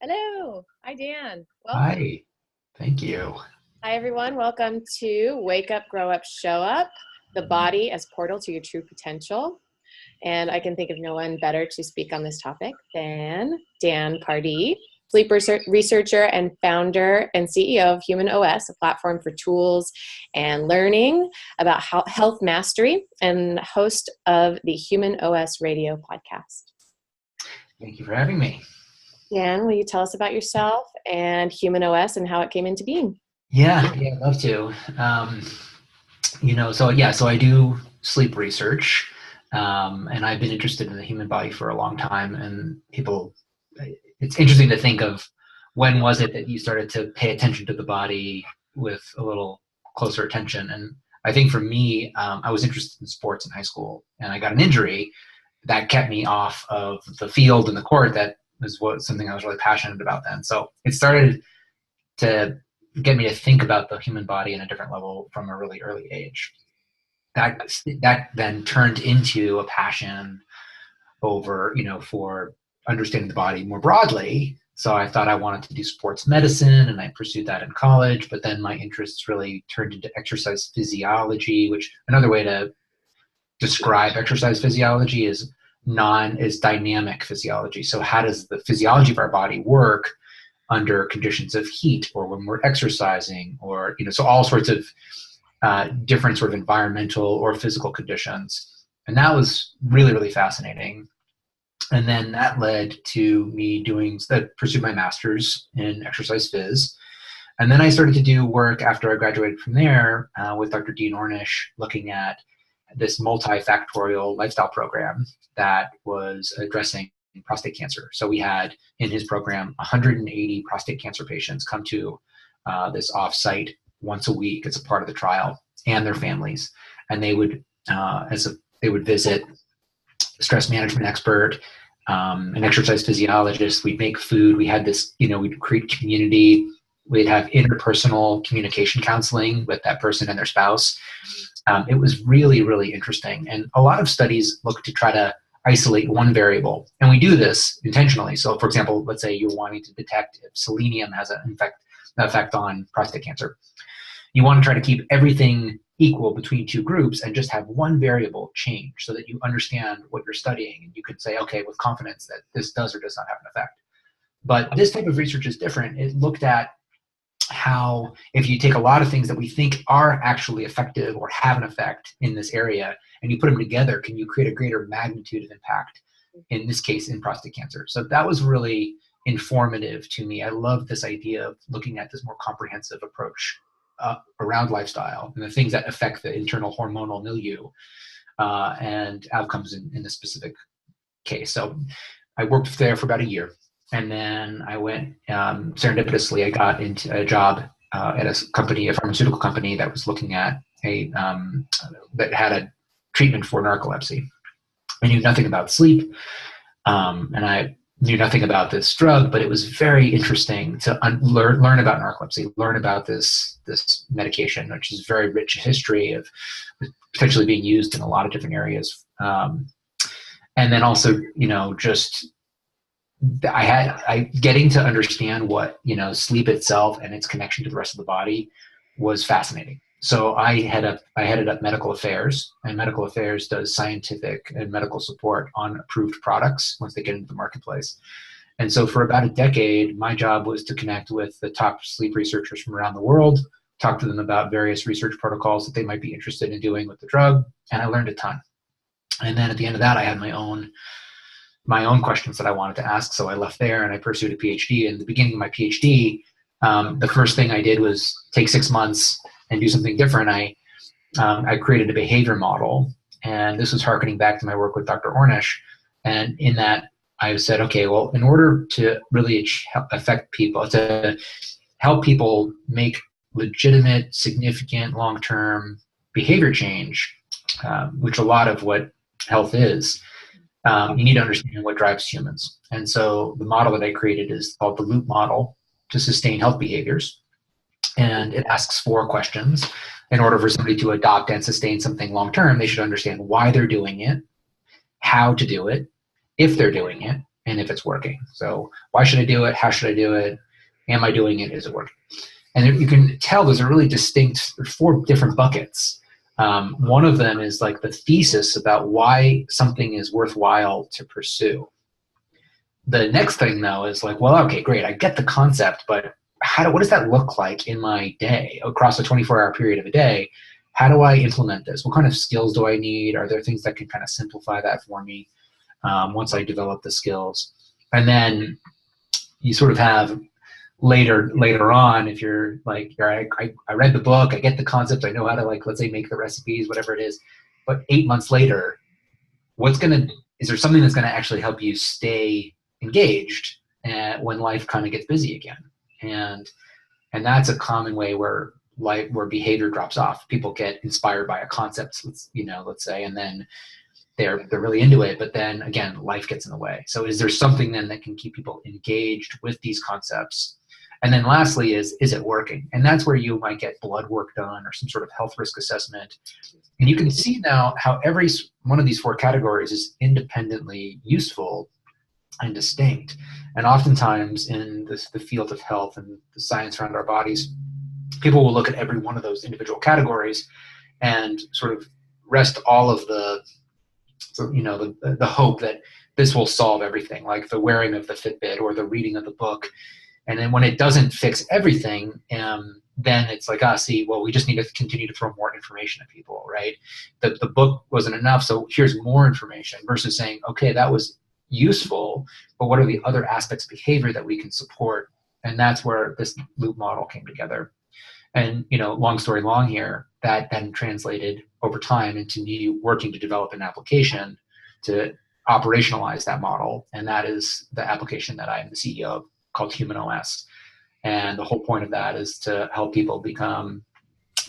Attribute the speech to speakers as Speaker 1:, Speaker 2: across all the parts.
Speaker 1: Hello. Hi, Dan. Welcome.
Speaker 2: Hi, thank you.
Speaker 1: Hi, everyone. Welcome to Wake Up, Grow Up, Show Up, the body as portal to your true potential. And I can think of no one better to speak on this topic than Dan Pardi, sleep researcher and founder and CEO of Human OS, a platform for tools and learning about health mastery, and host of the Human OS radio podcast.
Speaker 2: Thank you for having me.
Speaker 1: Dan, will you tell us about yourself and Human OS and how it came into being?
Speaker 2: Yeah, I'd love to. So I do sleep research, and I've been interested in the human body for a long time. And it's interesting to think of when was it that you started to pay attention to the body with a little closer attention. And I think for me, I was interested in sports in high school, and I got an injury that kept me off of the field and the court. That was something I was really passionate about then. So it started to get me to think about the human body in a different level from a really early age. That then turned into a passion for understanding the body more broadly. So I thought I wanted to do sports medicine, and I pursued that in college, but then my interests really turned into exercise physiology, which another way to describe exercise physiology is dynamic physiology. So how does the physiology of our body work under conditions of heat, or when we're exercising, or so all sorts of different sort of environmental or physical conditions. And that was really, really fascinating. And then that led to me pursue my master's in exercise phys. And then I started to do work after I graduated from there with Dr. Dean Ornish, looking at this multifactorial lifestyle program that was addressing prostate cancer. So we had in his program 180 prostate cancer patients come to this offsite once a week as a part of the trial, and their families. And they would visit a stress management expert, an exercise physiologist. We'd make food. We had this, we'd create community. We'd have interpersonal communication counseling with that person and their spouse. It was really, really interesting. And a lot of studies look to try to isolate one variable. And we do this intentionally. So for example, let's say you're wanting to detect if selenium has an effect on prostate cancer. You want to try to keep everything equal between two groups and just have one variable change so that you understand what you're studying. And you could say, okay, with confidence that this does or does not have an effect. But this type of research is different. It looked at how if you take a lot of things that we think are actually effective or have an effect in this area, and you put them together, can you create a greater magnitude of impact, in this case, in prostate cancer? So that was really informative to me. I love this idea of looking at this more comprehensive approach around lifestyle and the things that affect the internal hormonal milieu and outcomes in this specific case. So I worked there for about a year. And then I went, serendipitously, I got into a job at a pharmaceutical company that was looking at that had a treatment for narcolepsy. I knew nothing about sleep, and I knew nothing about this drug, but it was very interesting to learn about narcolepsy, learn about this medication, which is very rich history of potentially being used in a lot of different areas. And then also, getting to understand what, sleep itself and its connection to the rest of the body was fascinating. So I headed up medical affairs, and medical affairs does scientific and medical support on approved products once they get into the marketplace. And so for about a decade, my job was to connect with the top sleep researchers from around the world, talk to them about various research protocols that they might be interested in doing with the drug. And I learned a ton. And then at the end of that, I had my own questions that I wanted to ask. So I left there and I pursued a PhD. In the beginning of my PhD, the first thing I did was take 6 months and do something different. I created a behavior model, and this was harkening back to my work with Dr. Ornish. And in that, I said, okay, well, in order to really affect people, to help people make legitimate, significant, long-term behavior change, which a lot of what health is, you need to understand what drives humans. And so the model that I created is called the loop model to sustain health behaviors. And it asks 4 questions. In order for somebody to adopt and sustain something long-term, they should understand why they're doing it, how to do it, if they're doing it, and if it's working. So why should I do it? How should I do it? Am I doing it? Is it working? And you can tell there's a really distinct, there's 4 different buckets. One of them is like the thesis about why something is worthwhile to pursue. The next thing though is like, well, okay, great. I get the concept, but what does that look like in my day across a 24-hour period of a day? How do I implement this? What kind of skills do I need? Are there things that can kind of simplify that for me once I develop the skills? And then you sort of have later on, if you're like, all right, I read the book, I get the concept, I know how to, like, let's say, make the recipes, whatever it is. But 8 months later, is there something that's going to actually help you stay engaged when life kind of gets busy again? And that's a common way where behavior drops off. People get inspired by a concept, let's say, and then they're really into it, but then again, life gets in the way. So is there something then that can keep people engaged with these concepts? And then lastly is it working? And that's where you might get blood work done or some sort of health risk assessment. And you can see now how every one of these 4 categories is independently useful and distinct. And oftentimes in the field of health and the science around our bodies, people will look at every one of those individual categories and sort of rest all of the hope that this will solve everything, like the wearing of the Fitbit or the reading of the book. And then when it doesn't fix everything, then it's like, we just need to continue to throw more information at people, right? The book wasn't enough, so here's more information, versus saying, okay, that was useful, but what are the other aspects of behavior that we can support? And that's where this loop model came together. And, long story long here, that then translated over time into me working to develop an application to operationalize that model. And that is the application that I am the CEO of, called Human OS. And the whole point of that is to help people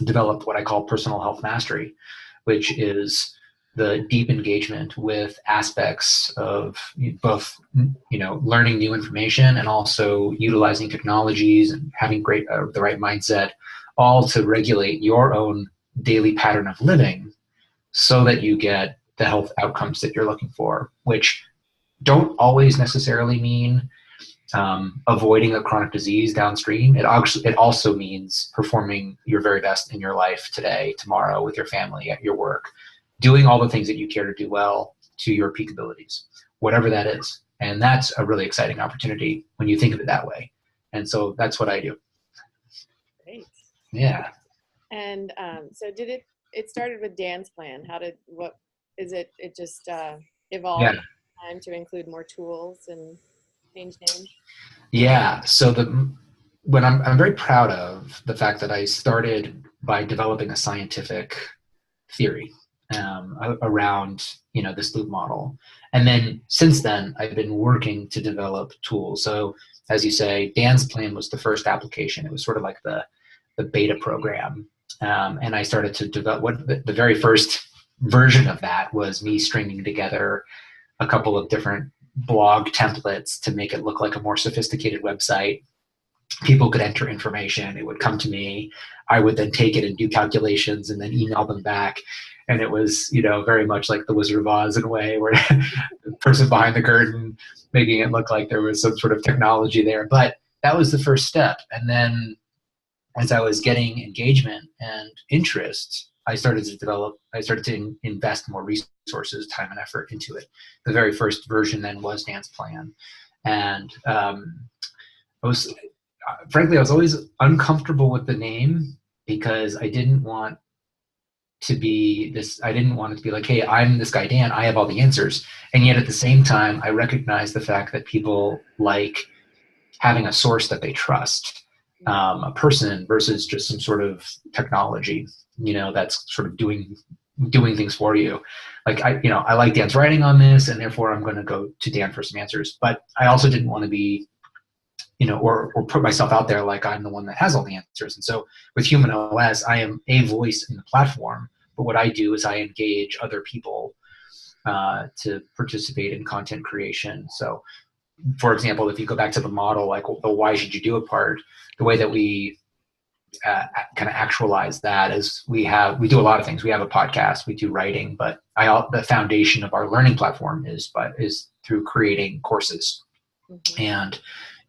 Speaker 2: develop what I call personal health mastery, which is the deep engagement with aspects of both, learning new information and also utilizing technologies and having the right mindset, all to regulate your own daily pattern of living so that you get the health outcomes that you're looking for, which don't always necessarily mean avoiding a chronic disease downstream. It also means performing your very best in your life today, tomorrow, with your family, at your work, doing all the things that you care to do well to your peak abilities, whatever that is. And that's a really exciting opportunity when you think of it that way. And so that's what I do.
Speaker 1: Great.
Speaker 2: Yeah.
Speaker 1: And so it started with Dan's plan. It just evolved over time to include more tools and change names?
Speaker 2: Yeah. So when I'm very proud of the fact that I started by developing a scientific theory around this loop model, and then since then I've been working to develop tools. So as you say, Dan's plan was the first application. It was sort of like the beta program, and I started to develop the very first version of that was me stringing together a couple of different blog templates to make it look like a more sophisticated website. People could enter information. It would come to me. I would then take it and do calculations and then email them back. And it was, very much like the Wizard of Oz in a way, where the person behind the curtain making it look like there was some sort of technology there. But that was the first step. And then as I was getting engagement and interest, I started to invest more resources, time and effort into it. The very first version then was Dan's plan. And I was always uncomfortable with the name because I didn't want it to be like, hey, I'm this guy, Dan, I have all the answers. And yet at the same time, I recognize the fact that people like having a source that they trust, a person versus just some sort of technology, that's sort of doing things for you. Like I like Dan's writing on this, and therefore I'm going to go to Dan for some answers. But I also didn't want to be, or put myself out there like I'm the one that has all the answers. And so with Human OS, I am a voice in the platform, but what I do is I engage other people to participate in content creation. So, for example, if you go back to the model, like the why should you do it part, the way that we kind of actualize that is we do a lot of things. We have a podcast, we do writing, but the foundation of our learning platform is through creating courses.
Speaker 1: Mm-hmm.
Speaker 2: And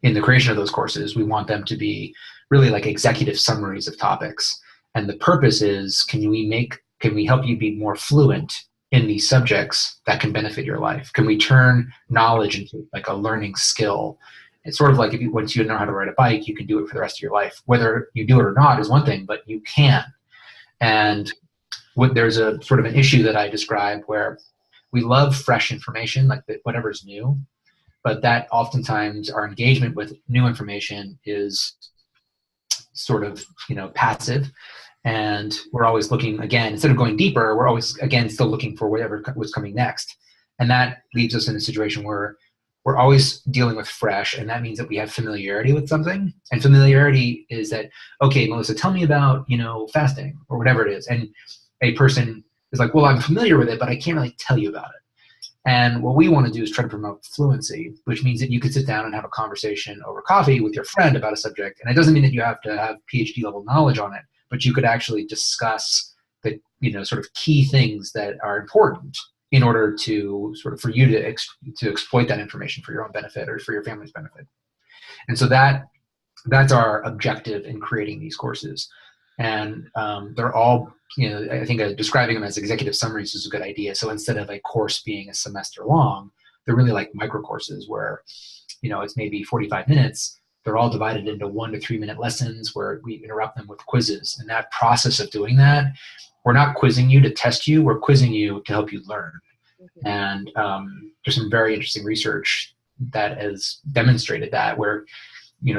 Speaker 2: in the creation of those courses, we want them to be really like executive summaries of topics. And the purpose is, can we help you be more fluent in these subjects that can benefit your life? Can we turn knowledge into like a learning skill? It's sort of like once you know how to ride a bike, you can do it for the rest of your life. Whether you do it or not is one thing, but you can. And there's a sort of an issue that I described where we love fresh information, like whatever's new, but that oftentimes our engagement with new information is sort of, passive. And we're always looking, again, instead of going deeper, we're always, again, still looking for whatever was coming next. And that leaves us in a situation where we're always dealing with fresh, and that means that we have familiarity with something. And familiarity is that, okay, Melissa, tell me about, fasting or whatever it is. And a person is like, well, I'm familiar with it, but I can't really tell you about it. And what we want to do is try to promote fluency, which means that you could sit down and have a conversation over coffee with your friend about a subject. And it doesn't mean that you have to have PhD level knowledge on it, but you could actually discuss the, sort of key things that are important in order to sort of for you to exploit that information for your own benefit or for your family's benefit. And so that's our objective in creating these courses. And they're all, I think describing them as executive summaries is a good idea. So instead of a course being a semester long, they're really like micro courses where, it's maybe 45 minutes. They're all divided into 1 to 3 minute lessons where we interrupt them with quizzes. And that process of doing that, we're not quizzing you to test you, we're quizzing you to help you learn. Mm-hmm. And there's some very interesting research that has demonstrated that, where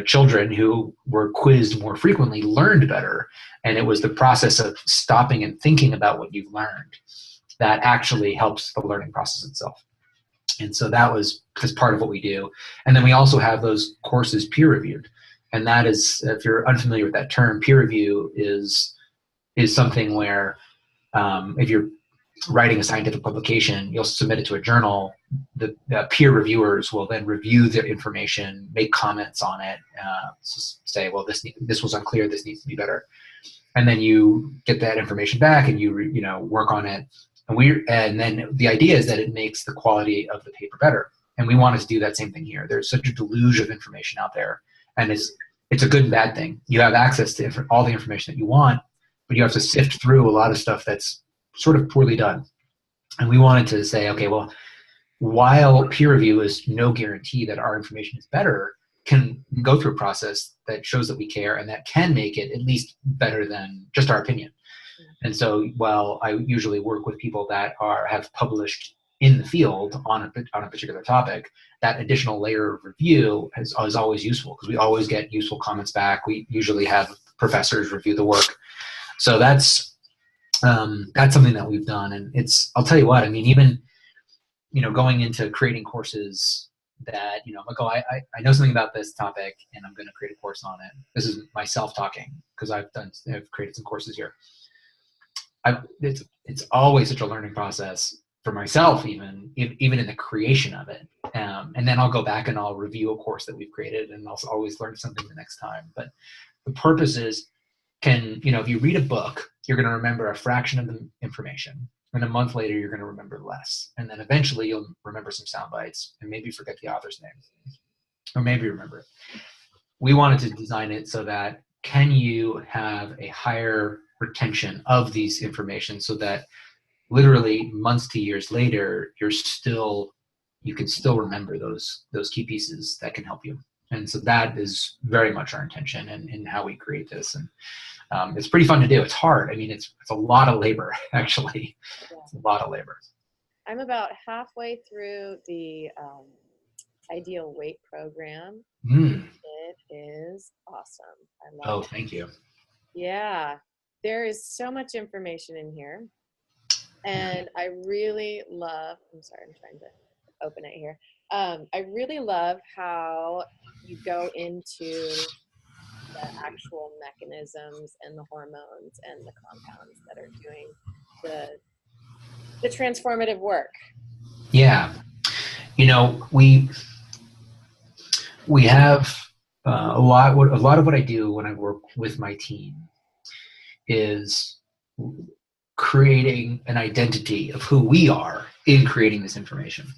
Speaker 2: children who were quizzed more frequently learned better. And it was the process of stopping and thinking about what you've learned that actually helps the learning process itself. And so that was just part of what we do. And then we also have those courses peer reviewed. And that is, if you're unfamiliar with that term, peer review is something where if you're writing a scientific publication, you'll submit it to a journal. The peer reviewers will then review the information, make comments on it, say, well, this was unclear, this needs to be better. And then you get that information back and you work on it. And then the idea is that it makes the quality of the paper better. And we want to do that same thing here. There's such a deluge of information out there, and it's a good and bad thing. You have access to all the information that you want, but you have to sift through a lot of stuff that's sort of poorly done. And we wanted to say, okay, well, while peer review is no guarantee that our information is better, can go through a process that shows that we care and that can make it at least better than just our opinion. And so while I usually work with people that have published in the field on a particular topic, that additional layer of review is always useful, because we always get useful comments back. We usually have professors review the work. So that's something that we've done. And I'll tell you what, I mean, even, going into creating courses that, I'm like, oh, I know something about this topic and I'm going to create a course on it. This is myself talking, because I've created some courses here. It's always such a learning process for myself, even in the creation of it. And then I'll go back and I'll review a course that we've created, and I'll always learn something the next time. But the purpose is, if you read a book, you're going to remember a fraction of the information. And a month later, you're going to remember less. And then eventually you'll remember some sound bites and maybe forget the author's name, or maybe remember it. We wanted to design it so that can you have a higher retention of these information, so that literally months to years later, you can still remember those key pieces that can help you. And so that is very much our intention in how we create this. And it's pretty fun to do. It's hard. I mean, it's a lot of labor, actually. Yeah. It's a lot of labor.
Speaker 1: I'm about halfway through the Ideal Weight program. It is awesome. I love it.
Speaker 2: Thank you.
Speaker 1: Yeah. There is so much information in here. And I really love, I'm sorry, I'm trying to open it here. I really love how you go into the actual mechanisms and the hormones and the compounds that are doing the transformative work.
Speaker 2: Yeah. We have a lot of what I do when I work with my team is creating an identity of who we are in creating this information.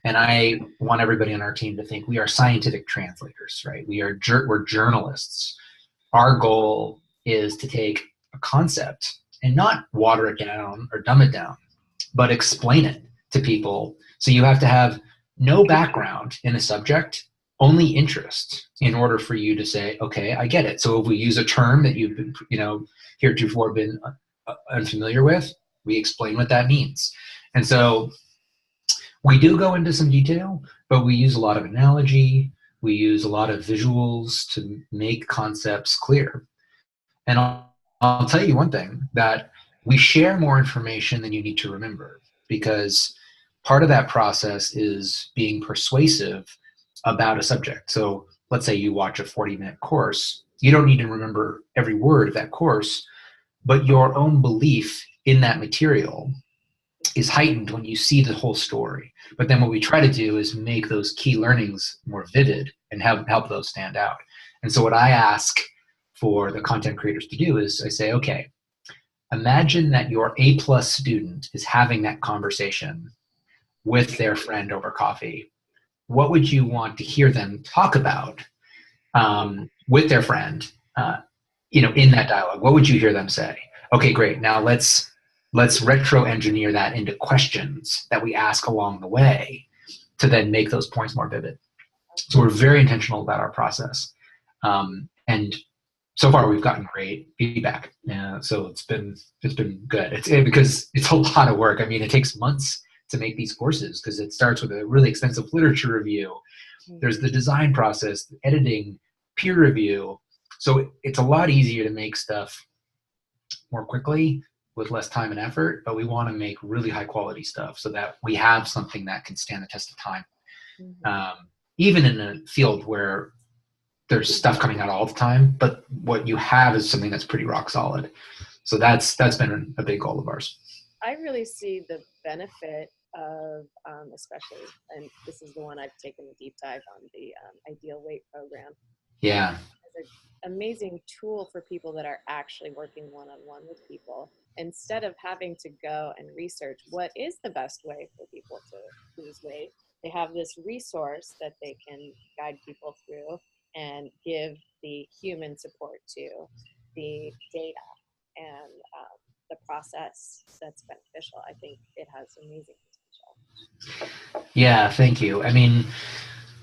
Speaker 2: And I want everybody on our team to think we are scientific translators, right? We're journalists. Our goal is to take a concept and not water it down or dumb it down, but explain it to people. So you have to have no background in a subject, only interest in order for you to say, okay, I get it. So if we use a term that you've been, heretofore been unfamiliar with, we explain what that means. And so we do go into some detail, but we use a lot of analogy. We use a lot of visuals to make concepts clear. And I'll tell you one thing, that we share more information than you need to remember, because part of that process is being persuasive about a subject. So let's say you watch a 40-minute course. You don't need to remember every word of that course, but your own belief in that material is heightened when you see the whole story. But then what we try to do is make those key learnings more vivid and help those stand out. And so what I ask for the content creators to do is I say, okay, imagine that your A+ student is having that conversation with their friend over coffee. What would you want to hear them talk about with their friend, in that dialogue? What would you hear them say? Okay, great. Now let's retro engineer that into questions that we ask along the way to then make those points more vivid. So we're very intentional about our process. And so far we've gotten great feedback. So it's been good. Because it's a lot of work. I mean, it takes months to make these courses because it starts with a really extensive literature review. There's the design process, the editing, peer review. So it's a lot easier to make stuff more quickly with less time and effort, but we want to make really high quality stuff so that we have something that can stand the test of time. Even in a field where there's stuff coming out all the time, but what you have is something that's pretty rock solid. So that's been a big goal of ours.
Speaker 1: I really see the benefit of, especially, and this is the one I've taken a deep dive on, the Ideal Weight program.
Speaker 2: Yeah.
Speaker 1: It's an amazing tool for people that are actually working one-on-one with people. Instead of having to go and research what is the best way for people to lose weight, they have this resource that they can guide people through and give the human support to, the data and the process that's beneficial. I think it has amazing potential.
Speaker 2: Yeah, thank you. I mean,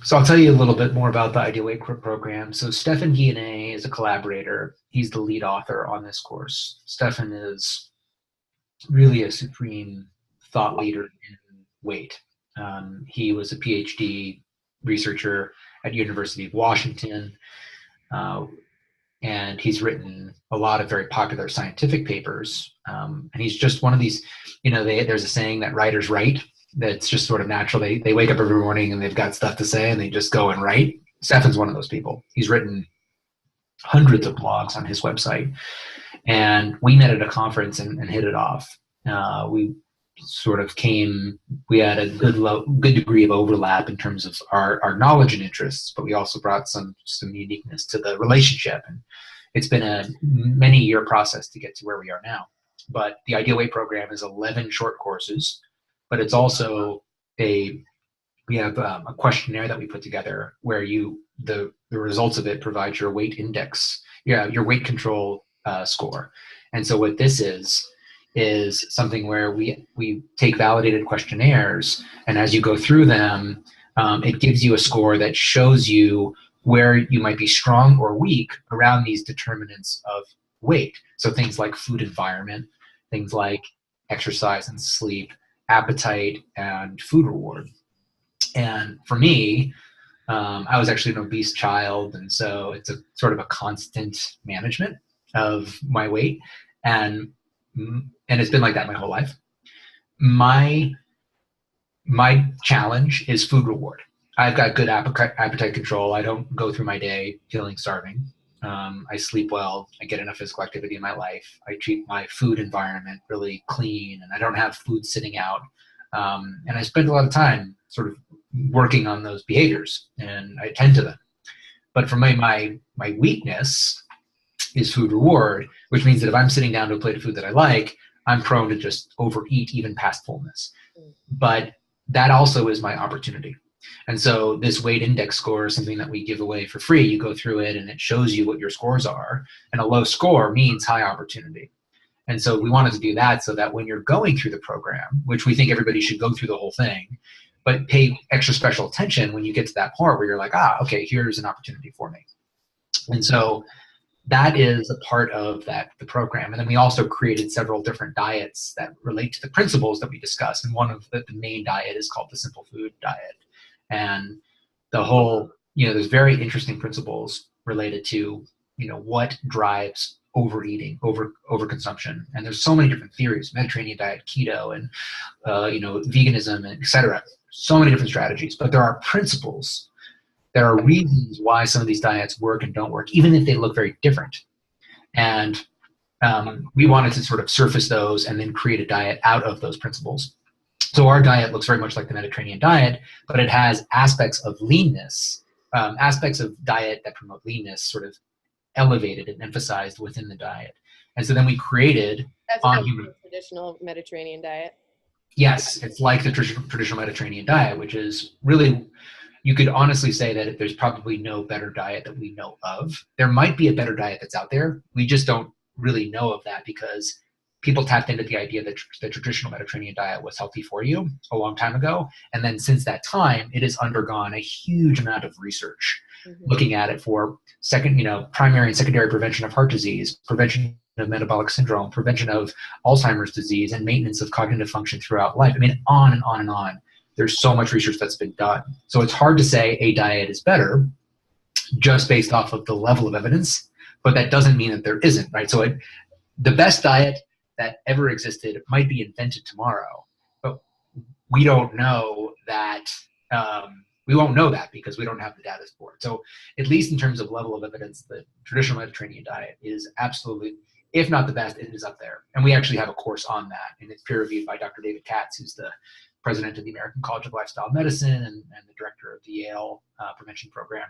Speaker 2: so I'll tell you a little bit more about the Ideal Weight program. So Stefan Guillenet is a collaborator. He's the lead author on this course. Stefan is really a supreme thought leader in weight. He was a PhD researcher at University of Washington, and he's written a lot of very popular scientific papers. And he's just one of these, there's a saying that writers write. That's just sort of natural. They wake up every morning and they've got stuff to say and they just go and write. Stefan's one of those people. He's written hundreds of blogs on his website. And we met at a conference and hit it off. We sort of we had a good degree of overlap in terms of our knowledge and interests, but we also brought some uniqueness to the relationship. And it's been a many-year process to get to where we are now. But the Ideal Weight program is 11 short courses, but it's also we have a questionnaire that we put together where the results of it provide your weight index, your weight control score. And so what this is something where we take validated questionnaires, and as you go through them, it gives you a score that shows you where you might be strong or weak around these determinants of weight. So things like food environment, things like exercise and sleep, appetite, and food reward. And for me, I was actually an obese child, and so it's a sort of a constant management of my weight, and it's been like that my whole life. My challenge is food reward. I've got good appetite control. I don't go through my day feeling starving. I sleep well. I get enough physical activity in my life. I treat my food environment really clean, and I don't have food sitting out. And I spend a lot of time sort of working on those behaviors, and I attend to them. But for my weakness is food reward, which means that if I'm sitting down to a plate of food that I like, I'm prone to just overeat even past fullness. But that also is my opportunity. And so this weight index score is something that we give away for free. You go through it and it shows you what your scores are. And a low score means high opportunity. And so we wanted to do that so that when you're going through the program, which we think everybody should go through the whole thing, but pay extra special attention when you get to that part where you're like, okay, here's an opportunity for me. And so that is a part of the program. And then we also created several different diets that relate to the principles that we discussed. And one of the main diet is called the simple food diet. And the whole, there's very interesting principles related to, what drives overeating, overconsumption. And there's so many different theories, Mediterranean diet, keto, and, veganism, and et cetera. So many different strategies, but there are principles. There are reasons why some of these diets work and don't work, even if they look very different. And we wanted to sort of surface those and then create a diet out of those principles. So our diet looks very much like the Mediterranean diet, but it has aspects of leanness, aspects of diet that promote leanness sort of elevated and emphasized within the diet. And so then we created
Speaker 1: the traditional Mediterranean diet.
Speaker 2: Yes, it's like the traditional Mediterranean diet, which is really, you could honestly say that there's probably no better diet that we know of. There might be a better diet that's out there. We just don't really know of that because people tapped into the idea that the traditional Mediterranean diet was healthy for you a long time ago. And then since that time, it has undergone a huge amount of research looking at it for primary and secondary prevention of heart disease, prevention of metabolic syndrome, prevention of Alzheimer's disease, and maintenance of cognitive function throughout life. I mean, on and on and on. There's so much research that's been done. So it's hard to say a diet is better just based off of the level of evidence, but that doesn't mean that there isn't, right? So the best diet that ever existed might be invented tomorrow, but we don't know that. We won't know that because we don't have the data for it. So at least in terms of level of evidence, the traditional Mediterranean diet is absolutely, if not the best, it is up there. And we actually have a course on that, and it's peer-reviewed by Dr. David Katz, who's the president of the American College of Lifestyle Medicine and the director of the Yale Prevention Program.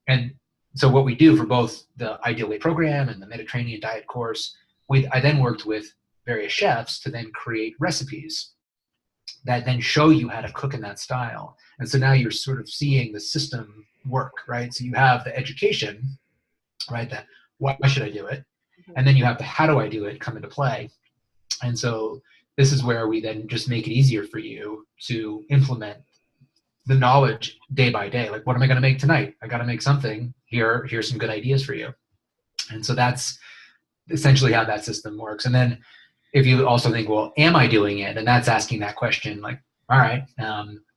Speaker 2: And so what we do for both the Ideal Weight Program and the Mediterranean Diet course, I then worked with various chefs to then create recipes that then show you how to cook in that style. And so now you're sort of seeing the system work, right? So you have the education, right? That why should I do it? And then you have the how do I do it come into play. And so this is where we then just make it easier for you to implement the knowledge day by day. Like, what am I going to make tonight? I got to make something. Here's some good ideas for you. And so that's essentially how that system works. And then if you also think, well, am I doing it? And that's asking that question, like, all right,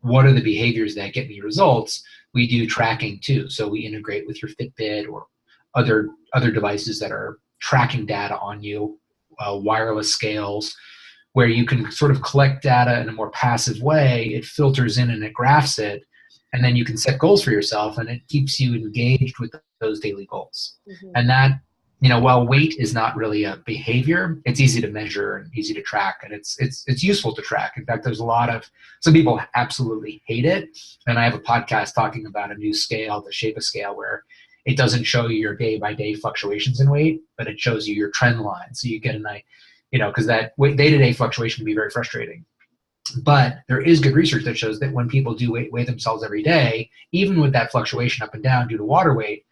Speaker 2: what are the behaviors that get me results? We do tracking too. So we integrate with your Fitbit or other devices that are tracking data on you, wireless scales, where you can sort of collect data in a more passive way. It filters in and it graphs it, and then you can set goals for yourself, and it keeps you engaged with those daily goals. And that, while weight is not really a behavior, it's easy to measure and easy to track, and it's useful to track. In fact, there's some people absolutely hate it, and I have a podcast talking about a new scale, the Shape scale, where it doesn't show you your day-by-day fluctuations in weight, but it shows you your trend line. So you get an idea, because that day-to-day fluctuation can be very frustrating. But there is good research that shows that when people do weigh themselves every day, even with that fluctuation up and down due to water weight,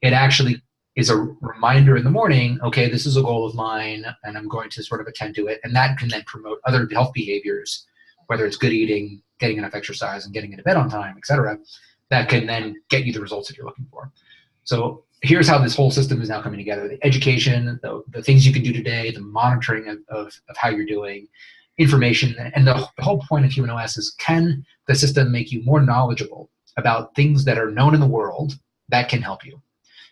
Speaker 2: it actually is a reminder in the morning, okay, this is a goal of mine, and I'm going to sort of attend to it. And that can then promote other health behaviors, whether it's good eating, getting enough exercise, and getting into bed on time, et cetera, that can then get you the results that you're looking for. So here's how this whole system is now coming together. The education, the things you can do today, the monitoring of how you're doing, information, and the whole point of Human OS is, can the system make you more knowledgeable about things that are known in the world that can help you?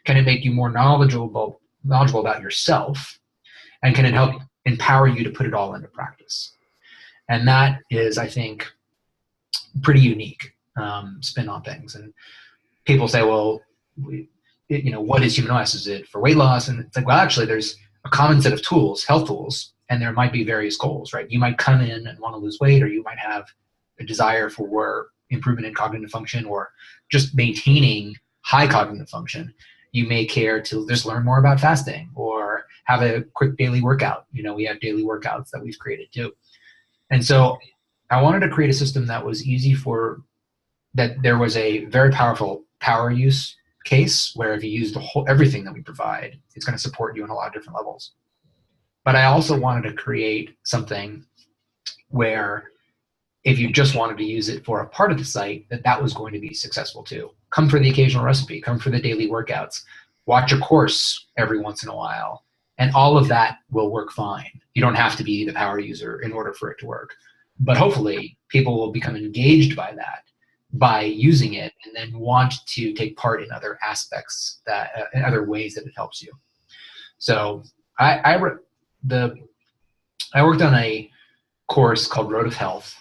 Speaker 2: Can it make you more knowledgeable about yourself? And can it help empower you to put it all into practice? And that is, I think, pretty unique spin on things. And people say, well, what is Human OS? Is it for weight loss? And it's like, well, actually, there's a common set of tools, health tools, and there might be various goals, right? You might come in and want to lose weight, or you might have a desire for improvement in cognitive function, or just maintaining high cognitive function. You may care to just learn more about fasting or have a quick daily workout. We have daily workouts that we've created too. And so I wanted to create a system that was easy that there was a very powerful power use case where if you use everything that we provide, it's going to support you on a lot of different levels. But I also wanted to create something where if you just wanted to use it for a part of the site, that was going to be successful too. Come for the occasional recipe, come for the daily workouts, watch a course every once in a while, and all of that will work fine. You don't have to be the power user in order for it to work. But hopefully people will become engaged by that, by using it, and then want to take part in other aspects, in other ways that it helps you. So I worked on a course called Road of Health.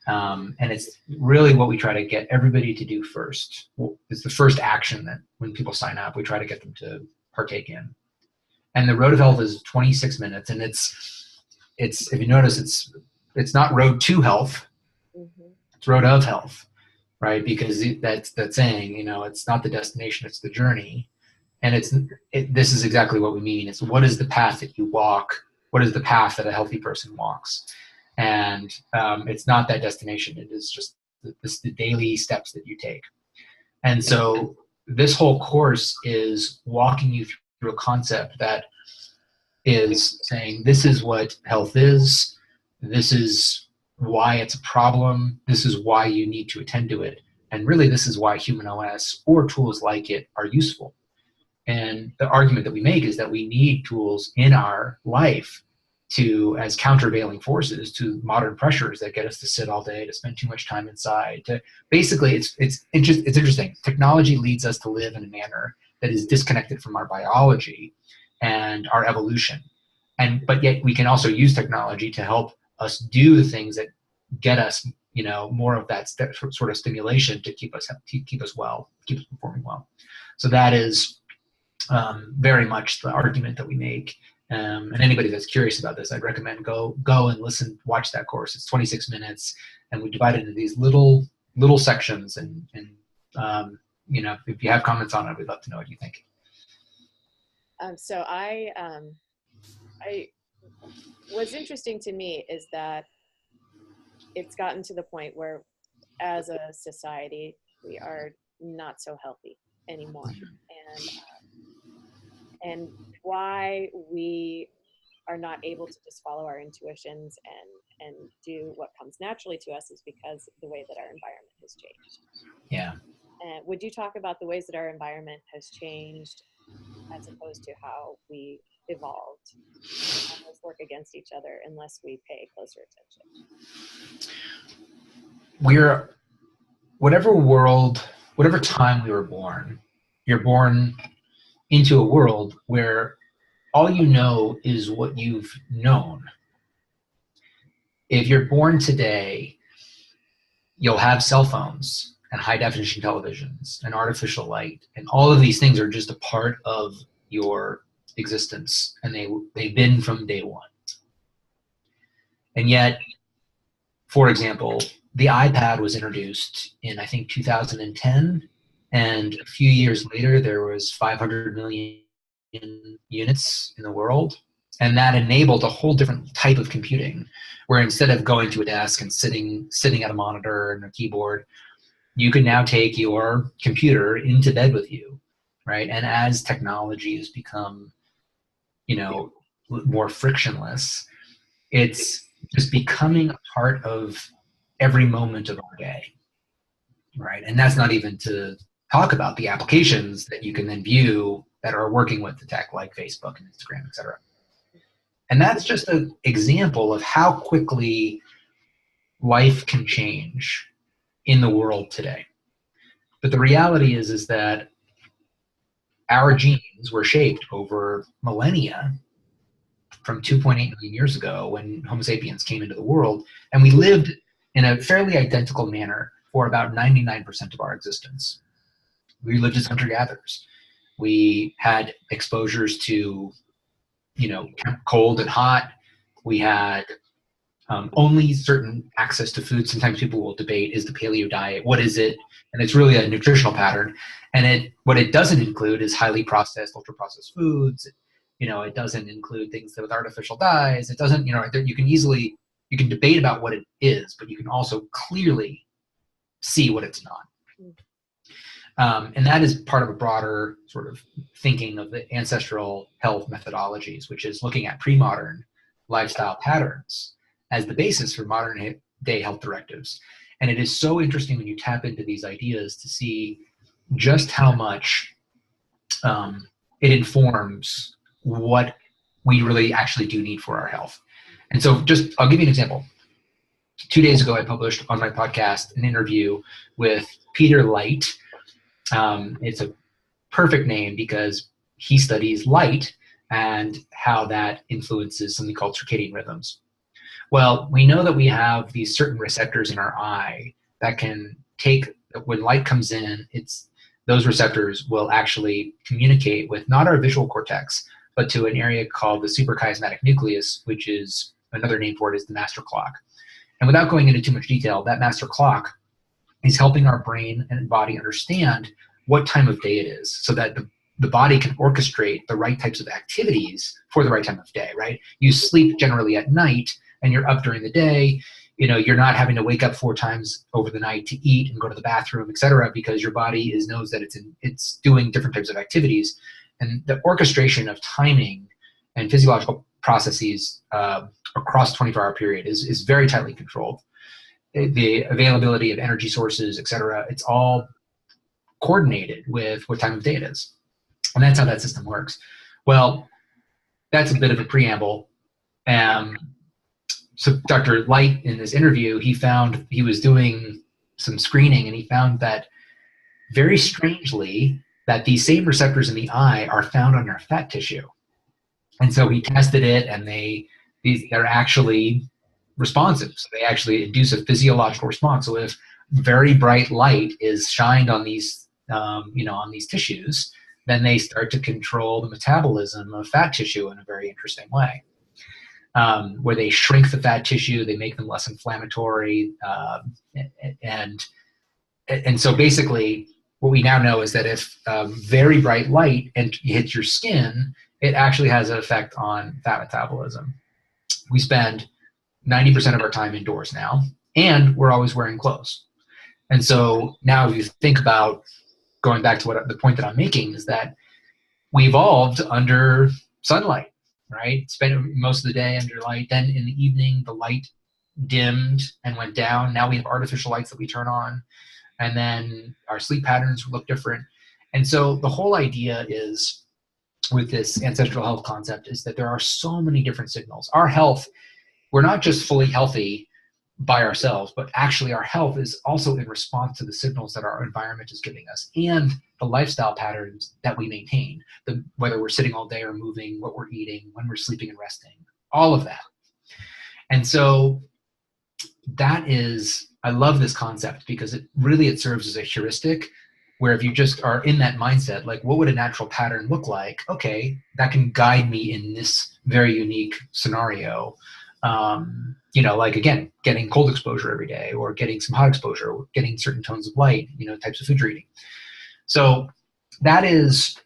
Speaker 2: And it's really what we try to get everybody to do first. It's the first action that when people sign up, we try to get them to partake in. And the Road of Health is 26 minutes, and it's if you notice, it's not Road to Health, it's Road of Health, right? Because that's saying, it's not the destination, it's the journey. And this is exactly what we mean. It's what is the path that you walk? What is the path that a healthy person walks? And it's not that destination. It is just the daily steps that you take. And so this whole course is walking you through a concept that is saying, this is what health is. This is why it's a problem. This is why you need to attend to it. And really, this is why Human OS or tools like it are useful. And the argument that we make is that we need tools in our life as countervailing forces to modern pressures that get us to sit all day, to spend too much time inside. To basically, it's interesting. Technology leads us to live in a manner that is disconnected from our biology and our evolution. But yet we can also use technology to help us do the things that get us, more of that sort of stimulation to keep us well, keep us performing well. So that is very much the argument that we make. And anybody that's curious about this, I'd recommend go and watch that course. It's 26 minutes, and we divide it into these little sections. And if you have comments on it, we'd love to know what you think.
Speaker 1: So what's interesting to me is that it's gotten to the point where, as a society, we are not so healthy anymore, and why we are not able to just follow our intuitions and do what comes naturally to us is because the way that our environment has changed.
Speaker 2: Yeah.
Speaker 1: And would you talk about the ways that our environment has changed as opposed to how we evolved? Let's work against each other unless we pay closer attention. Whatever time we were born, you're born into a world where all you know is what you've known. If you're born today, you'll have cell phones and high definition televisions and artificial light, and all of these things are just a part of your existence, and they've been from day one. And yet, for example, the iPad was introduced in, I think, 2010, and a few years later there was 500 million units in the world, and that enabled a whole different type of computing, where instead of going to a desk and sitting at a monitor and a keyboard, you can now take your computer into bed with you, right? And as technology has become, more frictionless, it's just becoming a part of every moment of our day, right? And that's not even to talk about the applications that you can then view that are working with the tech, like Facebook and Instagram, et cetera. And that's just an example of how quickly life can change in the world today. But the reality is that our genes were shaped over millennia from 2.8 million years ago when Homo sapiens came into the world, and we lived in a fairly identical manner for about 99% of our existence. We lived as hunter-gatherers. We had exposures to, cold and hot. We had only certain access to food. Sometimes people will debate, is the paleo diet, what is it? And it's really a nutritional pattern. And what it doesn't include is highly processed, ultra-processed foods. It doesn't include things with artificial dyes. It doesn't, you can easily
Speaker 2: you can debate about what it is, but you can also clearly see what it's not. And that is part of a broader sort of thinking of the ancestral health methodologies, which is looking at pre-modern lifestyle patterns as the basis for modern day health directives. And it is so interesting when you tap into these ideas to see just how much it informs what we really actually do need for our health. And so I'll give you an example. 2 days ago, I published on my podcast an interview with Peter Light. It's a perfect name because he studies light and how that influences something called circadian rhythms. Well, we know that we have these certain receptors in our eye that can when light comes in, those receptors will actually communicate with not our visual cortex, but to an area called the suprachiasmatic nucleus, which is another name for it is the master clock. And without going into too much detail, that master clock is helping our brain and body understand what time of day it is so that the body can orchestrate the right types of activities for the right time of day, right? You sleep generally at night and you're up during the day. You're not having to wake up 4 times over the night to eat and go to the bathroom, et cetera, because your body knows that it's doing different types of activities. And the orchestration of timing and physiological processes across 24-hour period is very tightly controlled. The availability of energy sources, et cetera, it's all coordinated with what time of day it is. And that's how that system works. Well, that's a bit of a preamble. So Dr. Light, in this interview, he was doing some screening, and he found that very strangely that these same receptors in the eye are found on our fat tissue. And so he tested it, and they're actually responsive. So they actually induce a physiological response. So if very bright light is shined on these, on these tissues, then they start to control the metabolism of fat tissue in a very interesting way. Where they shrink the fat tissue, they make them less inflammatory, and so basically what we now know is that if very bright light hits your skin, it actually has an effect on fat metabolism. We spend 90% of our time indoors now, and we're always wearing clothes. And so now if you think about going back to the point that I'm making is that we evolved under sunlight. Right? Spend most of the day under light. Then in the evening, the light dimmed and went down. Now we have artificial lights that we turn on. And then our sleep patterns look different. And so the whole idea is, with this ancestral health concept, is that there are so many different signals. Our health, we're not just fully healthy by ourselves, but actually our health is also in response to the signals that our environment is giving us and the lifestyle patterns that we maintain, whether we're sitting all day or moving, what we're eating, when we're sleeping and resting, all of that. And so I love this concept because it serves as a heuristic where if you just are in that mindset, like what would a natural pattern look like? Okay, that can guide me in this very unique scenario. Like again, getting cold exposure every day or getting some hot exposure or getting certain tones of light, types of food you're eating. So that is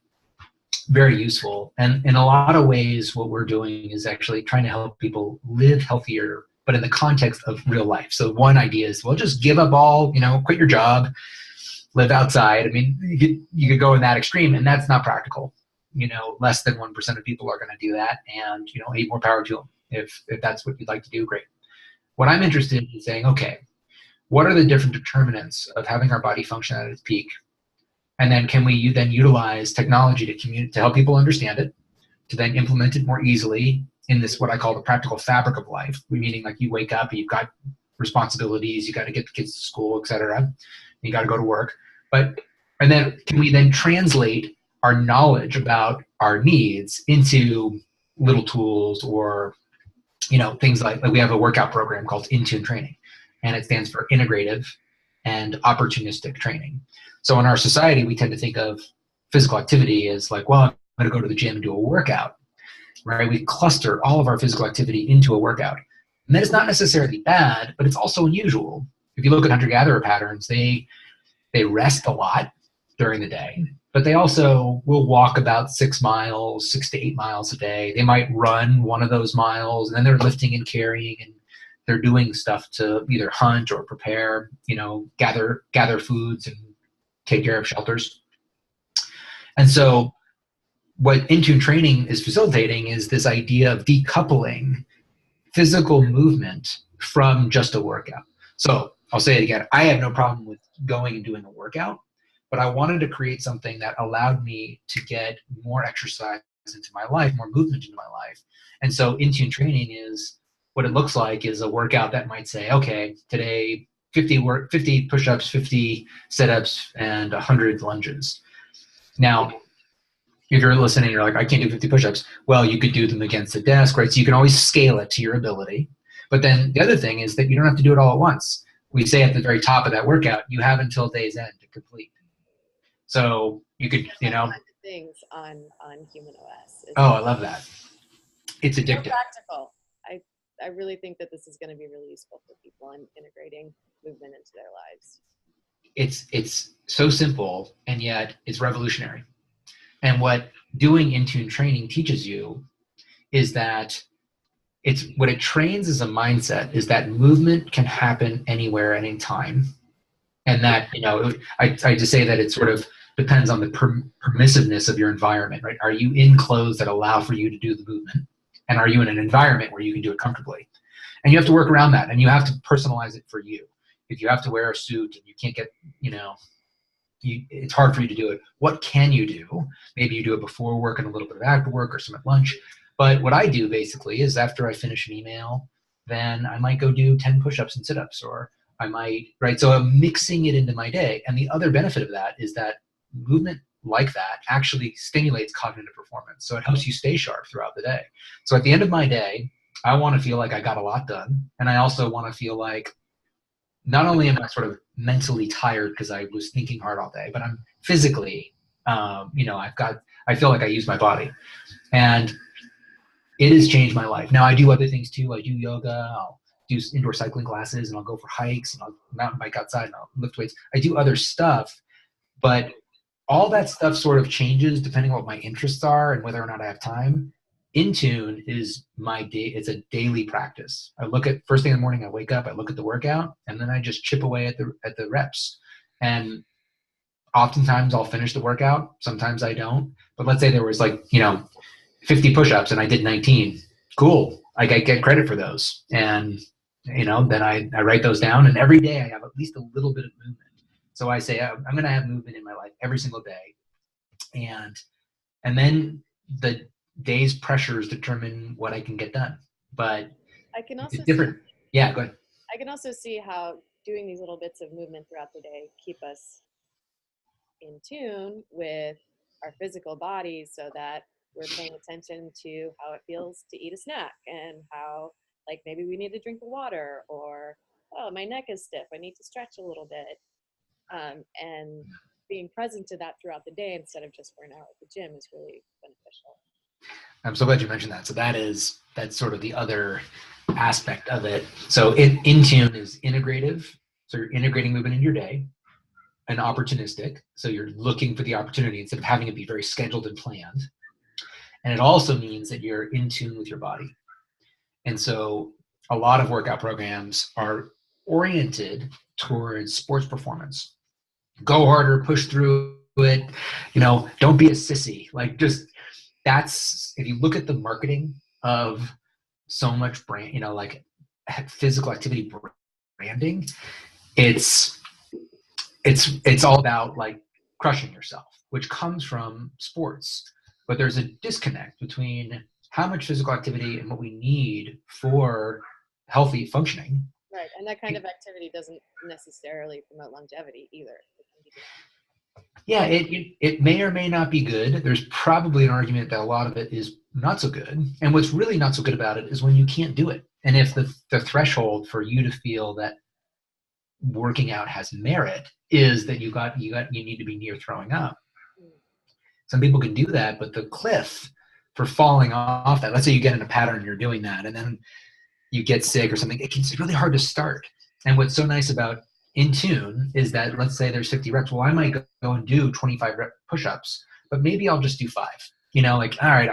Speaker 2: very useful. And in a lot of ways, what we're doing is actually trying to help people live healthier, but in the context of real life. So one idea is, well, just give up all, quit your job, live outside. I mean, you could go in that extreme, and that's not practical. Less than 1% of people are going to do that. And, more power to them. If that's what you'd like to do, great. What I'm interested in is saying, okay, what are the different determinants of having our body function at its peak? And then can we then utilize technology to help people understand it, to then implement it more easily in this, what I call the practical fabric of life, meaning like you wake up, you've got responsibilities, you got to get the kids to school, et cetera. You got to go to work. And then can we then translate our knowledge about our needs into little tools or things like we have a workout program called Intune Training, and it stands for integrative and opportunistic training. So in our society, we tend to think of physical activity as like, well, I'm going to go to the gym and do a workout, right? We cluster all of our physical activity into a workout. And that is not necessarily bad, but it's also unusual. If you look at hunter-gatherer patterns, they rest a lot during the day, but they also will walk about 6 to 8 miles a day. They might run one of those miles, and then they're lifting and carrying and they're doing stuff to either hunt or prepare, gather foods and take care of shelters. And so what Intune training is facilitating is this idea of decoupling physical movement from just a workout. So I'll say it again. I have no problem with going and doing a workout, but I wanted to create something that allowed me to get more exercise into my life, more movement into my life. And so Intune training is what it looks like is a workout that might say, okay, today 50 push-ups, 50 sit-ups, and 100 lunges. Now, if you're listening, you're like, I can't do 50 push-ups. Well, you could do them against the desk, right? So you can always scale it to your ability. But then the other thing is that you don't have to do it all at once. We say at the very top of that workout, you have until day's end to complete. So you could,
Speaker 1: things on Human OS.
Speaker 2: Oh, I love that. It's addictive.
Speaker 1: So practical. I really think that this is going to be really useful for people in integrating movement into their lives.
Speaker 2: It's so simple, and yet it's revolutionary. And what doing Intune training teaches you is that what it trains as a mindset is that movement can happen anywhere, anytime. And that, I just say that it sort of depends on the permissiveness of your environment, right? Are you in clothes that allow for you to do the movement? And are you in an environment where you can do it comfortably? And you have to work around that, and you have to personalize it for you. If you have to wear a suit and you can't get, it's hard for you to do it. What can you do? Maybe you do it before work and a little bit of after work or some at lunch. But what I do basically is after I finish an email, then I might go do 10 push-ups and sit-ups, or I might, right? So I'm mixing it into my day. And the other benefit of that is that movement like that actually stimulates cognitive performance. So it helps you stay sharp throughout the day. So at the end of my day, I want to feel like I got a lot done. And I also want to feel like not only am I sort of mentally tired because I was thinking hard all day, but I'm physically, I feel like I use my body. And it has changed my life. Now I do other things too. I do yoga, I'll do indoor cycling classes, and I'll go for hikes, and I'll mountain bike outside, and I'll lift weights. I do other stuff, but all that stuff sort of changes depending on what my interests are and whether or not I have time. Intune is my day. It's a daily practice. I look at first thing in the morning, I wake up, I look at the workout, and then I just chip away at the reps. And oftentimes I'll finish the workout. Sometimes I don't. But let's say there was 50 push-ups and I did 19. Cool. I get credit for those. And, then I write those down, and every day I have at least a little bit of movement. So I say, I'm going to have movement in my life every single day. And then the day's pressures determine what I can get done. But
Speaker 1: I can also
Speaker 2: it's different. Yeah, go ahead.
Speaker 1: I can also see how doing these little bits of movement throughout the day keep us in tune with our physical bodies, so that we're paying attention to how it feels to eat a snack, and how maybe we need to drink the water, or, oh, my neck is stiff, I need to stretch a little bit. And being present to that throughout the day instead of just for an hour at the gym is really beneficial.
Speaker 2: I'm so glad you mentioned that. So that's sort of the other aspect of it. So Intune is integrative. So you're integrating movement in your day, and opportunistic. So you're looking for the opportunity instead of having it be very scheduled and planned. And it also means that you're in tune with your body. And so a lot of workout programs are oriented towards sports performance. Go harder, push through it, don't be a sissy. If you look at the marketing of so much brand, physical activity branding, it's all about crushing yourself, which comes from sports. But there's a disconnect between how much physical activity and what we need for healthy functioning.
Speaker 1: Right, and that kind of activity doesn't necessarily promote longevity either.
Speaker 2: Yeah, it may or may not be good. There's probably an argument that a lot of it is not so good. And what's really not so good about it is when you can't do it. And if the threshold for you to feel that working out has merit is that you need to be near throwing up. Some people can do that, but the cliff for falling off that, let's say you get in a pattern and you're doing that, and then you get sick or something, it's really hard to start. And what's so nice about Intune is that, let's say there's 50 reps. Well, I might go and do 25 rep push-ups, but maybe I'll just do 5. All right,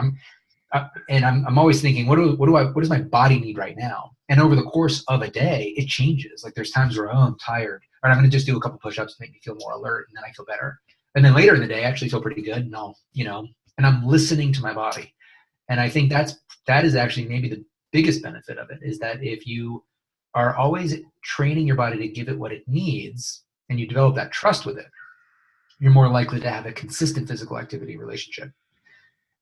Speaker 2: and I'm always thinking, what does my body need right now? And over the course of a day, it changes. Like there's times where, oh, I'm tired, or I'm going to just do a couple push-ups to make me feel more alert, and then I feel better. And then later in the day, I actually feel pretty good, and and I'm listening to my body. And I think that is actually maybe the biggest benefit of it, is that if you are always training your body to give it what it needs, and you develop that trust with it, you're more likely to have a consistent physical activity relationship,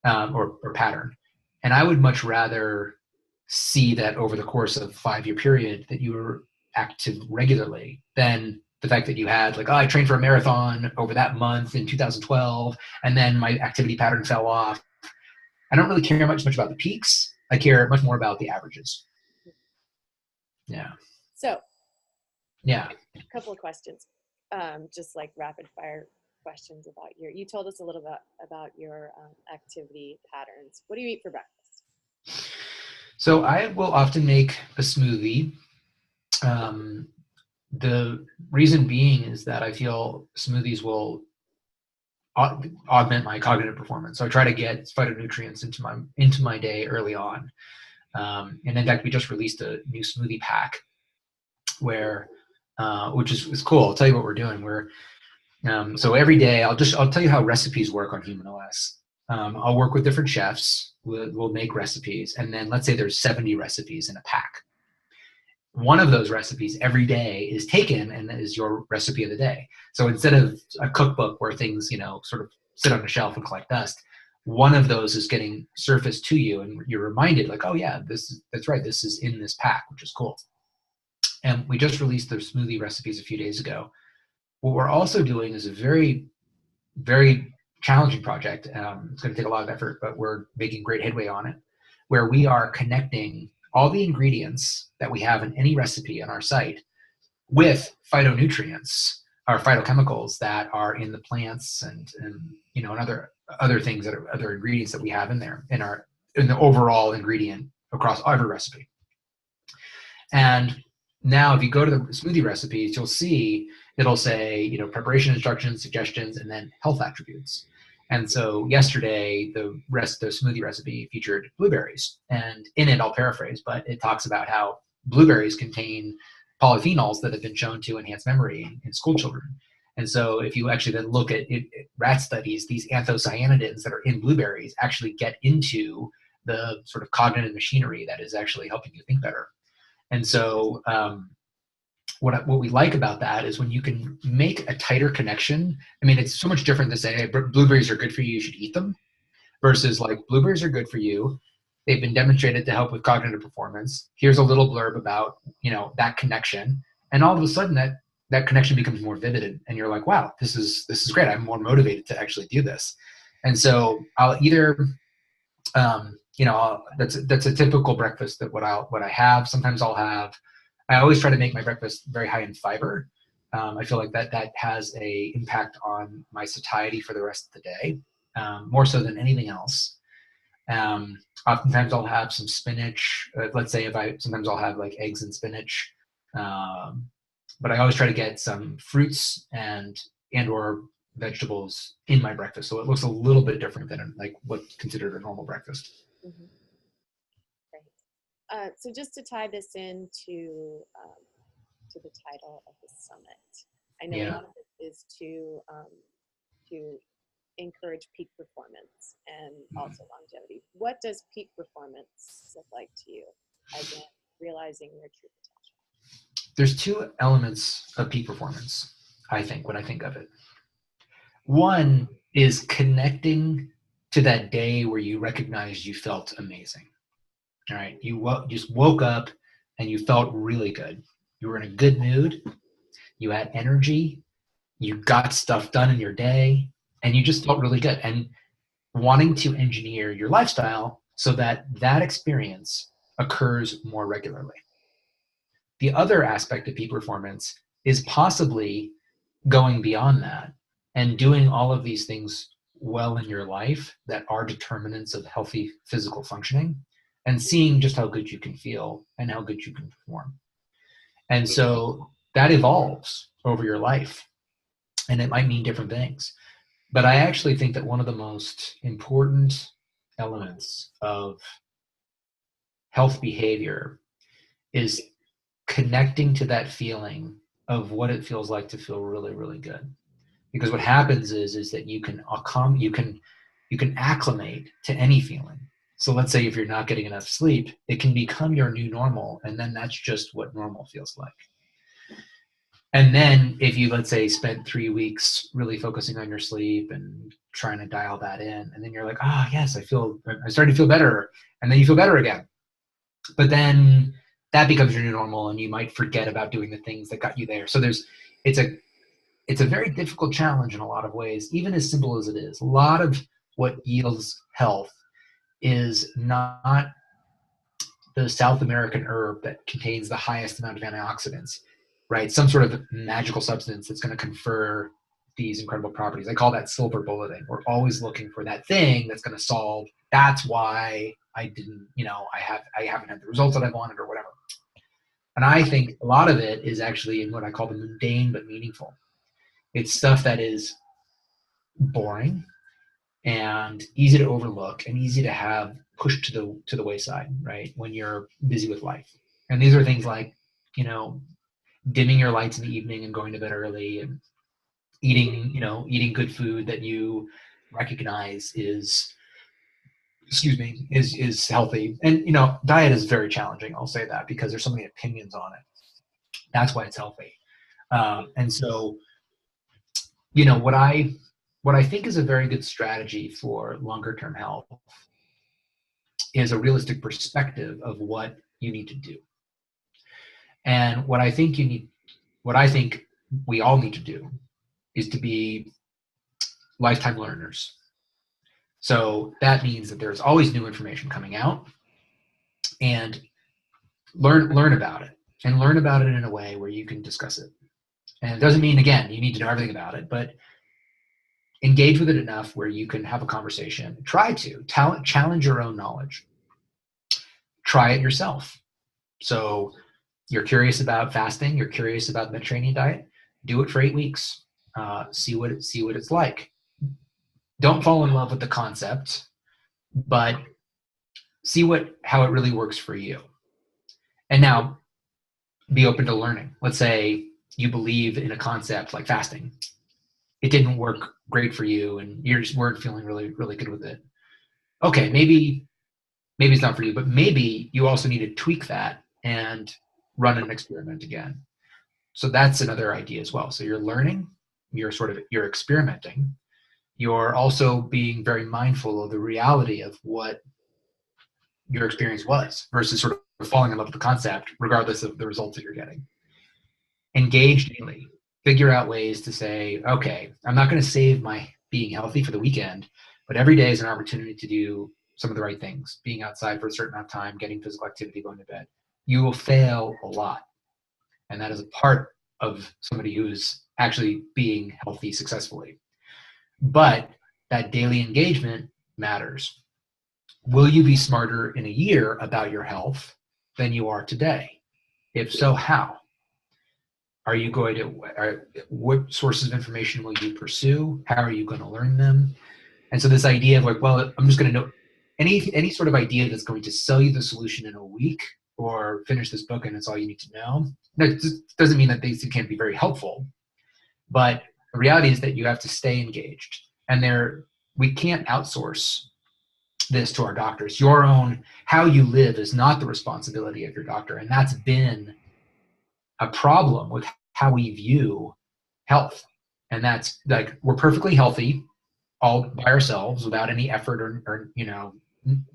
Speaker 2: or pattern. And I would much rather see that over the course of a 5-year period that you were active regularly than the fact that you had like, oh, I trained for a marathon over that month in 2012, and then my activity pattern fell off. I don't really care much about the peaks. I care much more about the averages. Yeah.
Speaker 1: So,
Speaker 2: yeah,
Speaker 1: a couple of questions, just like rapid fire questions about you told us a little bit about your activity patterns. What do you eat for breakfast?
Speaker 2: So I will often make a smoothie. The reason being is that I feel smoothies will augment my cognitive performance. So I try to get phytonutrients into my day early on. And in fact, we just released a new smoothie pack where, which is cool. I'll tell you what we're doing. So every day I'll tell you how recipes work on Human OS. I'll work with different chefs. We'll make recipes, and then let's say there's 70 recipes in a pack. One of those recipes every day is taken and is your recipe of the day. So instead of a cookbook where things, sort of sit on a shelf and collect dust, one of those is getting surfaced to you, and you're reminded like, oh yeah, that's right. This is in this pack, which is cool. And we just released the smoothie recipes a few days ago. What we're also doing is a very, very challenging project. It's going to take a lot of effort, but we're making great headway on it, where we are connecting all the ingredients that we have in any recipe on our site with phytonutrients or phytochemicals that are in the plants and other things that are other ingredients that we have in there in the overall ingredient across every recipe. And now if you go to the smoothie recipes, you'll see it'll say, preparation instructions, suggestions, and then health attributes. And so yesterday, the smoothie recipe featured blueberries. And in it, I'll paraphrase, but it talks about how blueberries contain polyphenols that have been shown to enhance memory in school children. And so if you actually then look at rat studies, these anthocyanidins that are in blueberries actually get into the sort of cognitive machinery that is actually helping you think better. And so what we like about that is when you can make a tighter connection. I mean, it's so much different to say, hey, blueberries are good for you, you should eat them, versus like, blueberries are good for you. They've been demonstrated to help with cognitive performance. Here's a little blurb about, that connection. And all of a sudden that connection becomes more vivid, and you're like, wow, this is great. I'm more motivated to actually do this. And so I'll either, that's a typical breakfast that what I have. Sometimes I always try to make my breakfast very high in fiber. I feel like that has a impact on my satiety for the rest of the day, more so than anything else. Oftentimes I'll have some spinach. Let's say sometimes I'll have like eggs and spinach. But I always try to get some fruits and or vegetables in my breakfast. So it looks a little bit different than like what's considered a normal breakfast.
Speaker 1: Mm-hmm. Great. So just to tie this into to the title of the summit, I know a lot of it is to encourage peak performance and also longevity. What does peak performance look like to you? Again, realizing your true potential.
Speaker 2: There's two elements of peak performance, I think, when I think of it. One is connecting to that day where you recognized you felt amazing. All right, you just woke up and you felt really good. You were in a good mood. You had energy. You got stuff done in your day, and you just felt really good. And wanting to engineer your lifestyle so that experience occurs more regularly. The other aspect of peak performance is possibly going beyond that and doing all of these things well in your life that are determinants of healthy physical functioning, and seeing just how good you can feel and how good you can perform. And so that evolves over your life, and it might mean different things. But I actually think that one of the most important elements of health behavior is connecting to that feeling of what it feels like to feel really, really good. Because what happens is that you can acclimate to any feeling. So let's say if you're not getting enough sleep, it can become your new normal, and then that's just what normal feels like. And then if you, let's say, spent 3 weeks really focusing on your sleep and trying to dial that in, and then you're like, oh yes, I started to feel better, and then you feel better again. But then that becomes your new normal, and you might forget about doing the things that got you there. So it's a very difficult challenge in a lot of ways, even as simple as it is. A lot of what yields health is not the South American herb that contains the highest amount of antioxidants, right? Some sort of magical substance that's going to confer these incredible properties. I call that silver bulleting. We're always looking for that thing that's going to solve. That's why I didn't, I haven't had the results that I wanted or whatever. And I think a lot of it is actually in what I call the mundane but meaningful. It's stuff that is boring and easy to overlook and easy to have pushed to the wayside, right? When you're busy with life. And these are things like, dimming your lights in the evening and going to bed early, and eating good food that you recognize is healthy. And, diet is very challenging. I'll say that because there's so many opinions on it. That's why it's healthy. And so, what I think is a very good strategy for longer term health is a realistic perspective of what you need to do. And what I think we all need to do is to be lifetime learners. So that means that there's always new information coming out, and learn about it, and learn about it in a way where you can discuss it. And it doesn't mean, again, you need to know everything about it, but engage with it enough where you can have a conversation. Try to challenge your own knowledge. Try it yourself. So you're curious about fasting, you're curious about the Mediterranean diet, do it for 8 weeks. See what it's like. Don't fall in love with the concept, but see how it really works for you. And now be open to learning. Let's say you believe in a concept like fasting. It didn't work great for you and you just weren't feeling really, really good with it. Okay, maybe it's not for you, but maybe you also need to tweak that and run an experiment again. So that's another idea as well. So you're learning, you're experimenting. You're also being very mindful of the reality of what your experience was versus sort of falling in love with the concept, regardless of the results that you're getting. Engage daily. Figure out ways to say, okay, I'm not going to save my being healthy for the weekend, but every day is an opportunity to do some of the right things, being outside for a certain amount of time, getting physical activity, going to bed. You will fail a lot. And that is a part of somebody who's actually being healthy successfully. But that daily engagement matters. Will you be smarter in a year about your health than you are today? If so, how? Are you going to, what sources of information will you pursue? How are you going to learn them? And so this idea of like, well, I'm just going to know any sort of idea that's going to sell you the solution in a week or finish this book and it's all you need to know. That doesn't mean that these can't be very helpful, but the reality is that you have to stay engaged. And we can't outsource this to our doctors. How you live is not the responsibility of your doctor. And that's been a problem with how we view health. And that's like, we're perfectly healthy all by ourselves without any effort or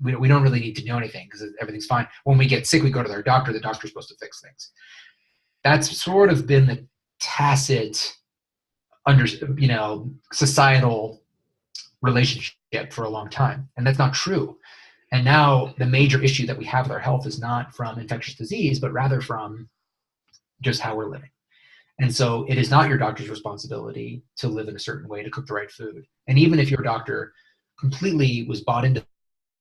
Speaker 2: we don't really need to know anything because everything's fine. When we get sick, we go to our doctor. The doctor's supposed to fix things. That's sort of been the tacit societal relationship for a long time. And that's not true. And now the major issue that we have with our health is not from infectious disease, but rather from just how we're living. And so it is not your doctor's responsibility to live in a certain way, to cook the right food. And even if your doctor completely was bought into